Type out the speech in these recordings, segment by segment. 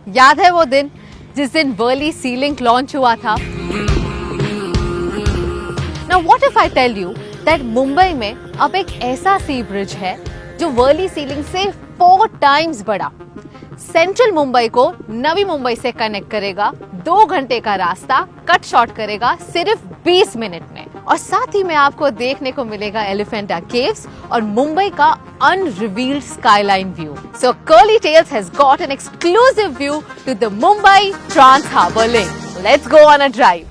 याद है वो दिन जिस दिन वर्ली सी लिंक लॉन्च हुआ था? Now what if I tell you that Mumbai में अब एक ऐसा सी ब्रिज है जो वर्ली सी लिंक से 4 टाइम्स बड़ा, सेंट्रल मुंबई को नवी मुंबई से कनेक्ट करेगा, 2 घंटे का रास्ता कट शॉर्ट करेगा सिर्फ 20 मिनट में, और साथ ही में आपको देखने को मिलेगा एलिफेंटा केव्स और मुंबई का unrevealed skyline view. So Curly Tales has got an exclusive view to the Mumbai trans harbour link. Let's go on a drive.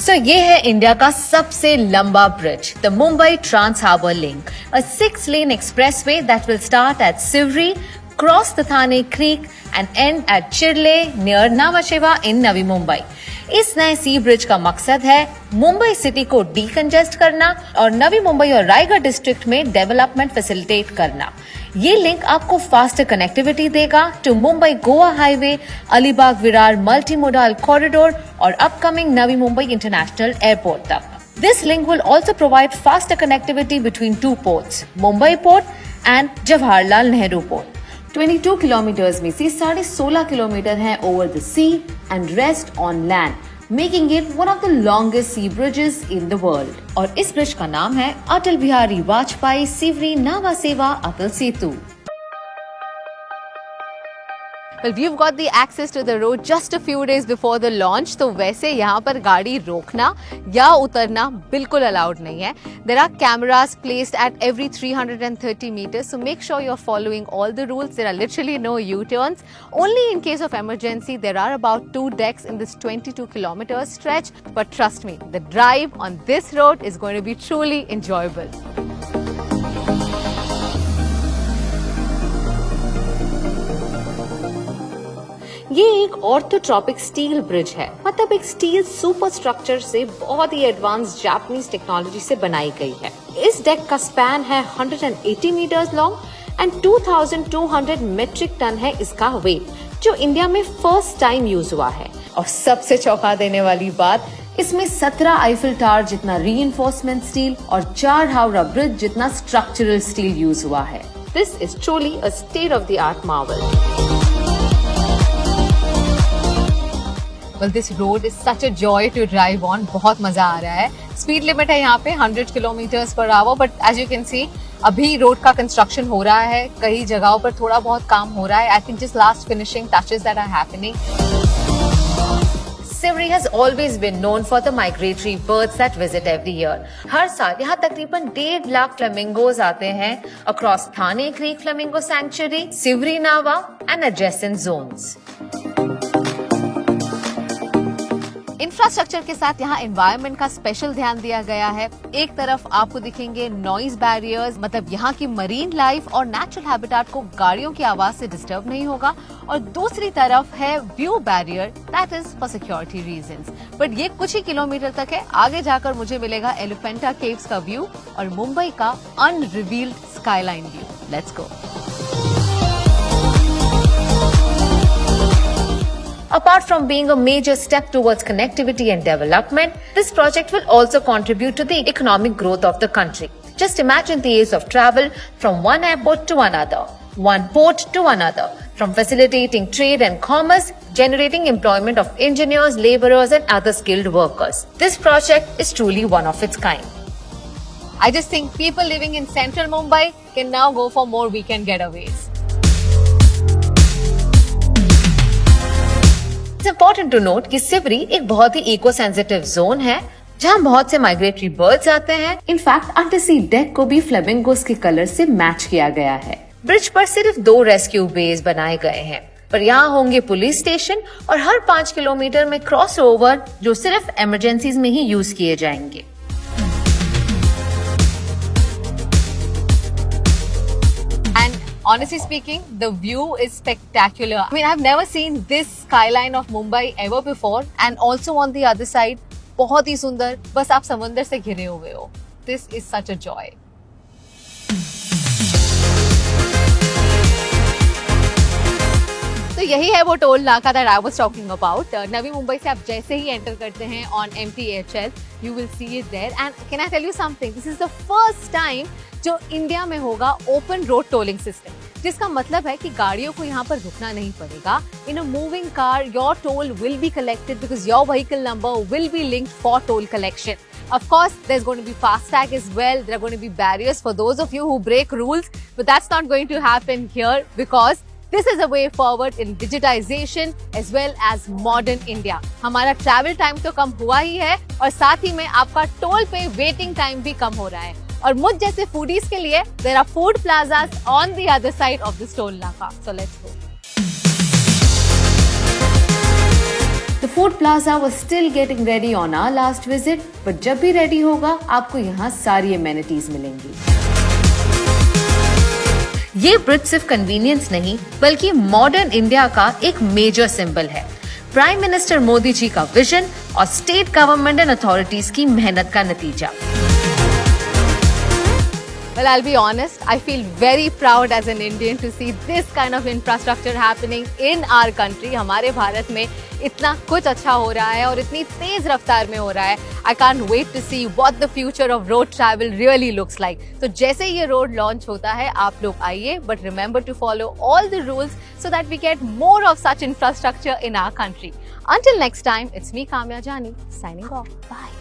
So, ये है इंडिया का सबसे लंबा bridge, the Mumbai trans harbour link, a 6-lane expressway that will start at Sivri, cross the Thane Creek and end at Chirle near Nhava Sheva in Navi Mumbai. इस नए सी bridge का मकसद है मुंबई सिटी को डीकंजेस्ट करना और नवी मुंबई और रायगढ़ डिस्ट्रिक्ट में डेवलपमेंट फैसिलिटेट करना. ये लिंक आपको फास्टर कनेक्टिविटी देगा to Mumbai Goa highway, Alibaug Virar multi modal corridor और upcoming Navi Mumbai international airport तक. This link will also provide faster connectivity between 2 ports, Mumbai Port and Jawaharlal Nehru Port. 22 kilometre में से 16.5 किलोमीटर है over the sea and rest on land, making it one of the longest sea bridges in the world. और इस bridge का नाम है अटल बिहारी वाजपेयी सिवरी नावा सेवा Atal Setu. Well, we've got the access to the road just a few days before the launch, तो वैसे यहाँ पर गाड़ी रोकना या उतरना बिल्कुल अलाउड नहीं है. There are cameras placed at every 330 meters, so make sure you're following all the rules. There are literally no U-turns. Only in case of emergency, there are about 2 decks in this 22 kilometer stretch. But trust me, the drive on this road is going to be truly enjoyable. ये एक orthotropic steel bridge है, मतलब एक steel super structure से बहुत ही advance Japanese technology से बनाई गई है. इस डेक का स्पैन है 180 metres long and 2200 metric ton है इसका वेट, जो इंडिया में फर्स्ट टाइम यूज हुआ है. और सबसे चौंका देने वाली बात, इसमें 17 आईफिल टावर जितना रीइंफोर्समेंट स्टील और 4 हावड़ा ब्रिज जितना स्ट्रक्चरल स्टील यूज हुआ है. This is truly a state of the art Marvel. Well, this road is such a joy to drive on. बहुत मजा आ रहा है. स्पीड लिमिट है यहाँ पे 100 kilometres per hour, but as you can see अभी रोड का कंस्ट्रक्शन हो रहा है, कई जगहों पर थोड़ा बहुत काम हो रहा है. I think just last finishing touches that are happening. Sivri has always been known for the migratory birds that visit every year. हर साल यहाँ तकरीबन 1.5 लाख फ्लेमिंगोज आते हैं across Thane Creek Flamingo Sanctuary, Sivri Nava and adjacent zones. Infrastructure के साथ यहाँ environment का special ध्यान दिया गया है. एक तरफ आपको दिखेंगे नॉइज बैरियर्स, मतलब यहाँ की मरीन लाइफ और नेचुरल हैबिटेट को गाड़ियों की आवाज से डिस्टर्ब नहीं होगा, और दूसरी तरफ है view barrier, that is for security reasons. But ये कुछ ही किलोमीटर तक है. आगे जाकर मुझे मिलेगा एलिफेंटा केव्स का व्यू और मुंबई का unrevealed skyline view. Let's go. Apart from being a major step towards connectivity and development, this project will also contribute to the economic growth of the country. Just imagine the ease of travel from one airport to another, one port to another, from facilitating trade and commerce, generating employment of engineers, laborers and other skilled workers. This project is truly one of its kind. I just think people living in central Mumbai can now go for more weekend getaways. It's important to note कि सिवरी एक बहुत ही eco sensitive zone है जहाँ बहुत से migratory birds आते हैं. In fact under C DAC को भी फ्लेमिंगोस के कलर से मैच किया गया है. ब्रिज पर सिर्फ 2 रेस्क्यू बेस बनाए गए हैं, पर यहाँ होंगे पुलिस स्टेशन और हर 5 किलोमीटर में क्रॉस ओवर जो सिर्फ इमरजेंसीज में ही यूज किए जाएंगे. Honestly speaking, the view is spectacular. I mean, I've never seen this skyline of Mumbai ever before, and also on the other side, बहुत ही सुंदर. बस आप समुंदर से घिरे हुए हो. This is such a joy. तो यही है वो टोल नाका that I was talking about. Navi Mumbai से आप जैसे ही एंटर करते हैं on MTHL you will see it there and can I tell you something, this is the first time जो इंडिया में होगा ओपन रोड टोलिंग सिस्टम, जिसका मतलब है कि गाड़ियों को यहाँ पर रुकना नहीं पड़ेगा। In a moving car your toll will be collected because your vehicle number will be linked for toll collection. Of course, there's going to be FASTag as well. There are going to be barriers for those of you who break rules, but that's not going to happen here because this is a way forward in digitization as well as modern India. हमारा travel time तो कम हुआ ही है और साथ ही में आपका toll पे waiting time भी कम हो रहा है. और मुझ जैसे foodies के लिए there are food plazas on the other side of this toll naka. So let's go. The food plaza was still getting ready on our last visit, but जब भी ready होगा आपको यहाँ सारी amenities मिलेंगी. ये ब्रिज सिर्फ कन्वीनियंस नहीं बल्कि मॉडर्न इंडिया का एक मेजर सिंबल है. प्राइम मिनिस्टर मोदी जी का विजन और स्टेट गवर्नमेंट एंड अथॉरिटीज की मेहनत का नतीजा. Well, I'll be honest, I feel very proud as an Indian to see this kind of infrastructure happening in our country. हमारे भारत में इतना कुछ अच्छा हो रहा है और इतनी तेज रफ्तार में हो रहा है. I can't wait to see what the future of road travel really looks like. तो जैसे ये रोड लॉन्च होता है आप लोग आइए, but remember to follow all the rules so that we get more of such infrastructure in our country. Until next time, it's me Kamya Jani signing off. Bye.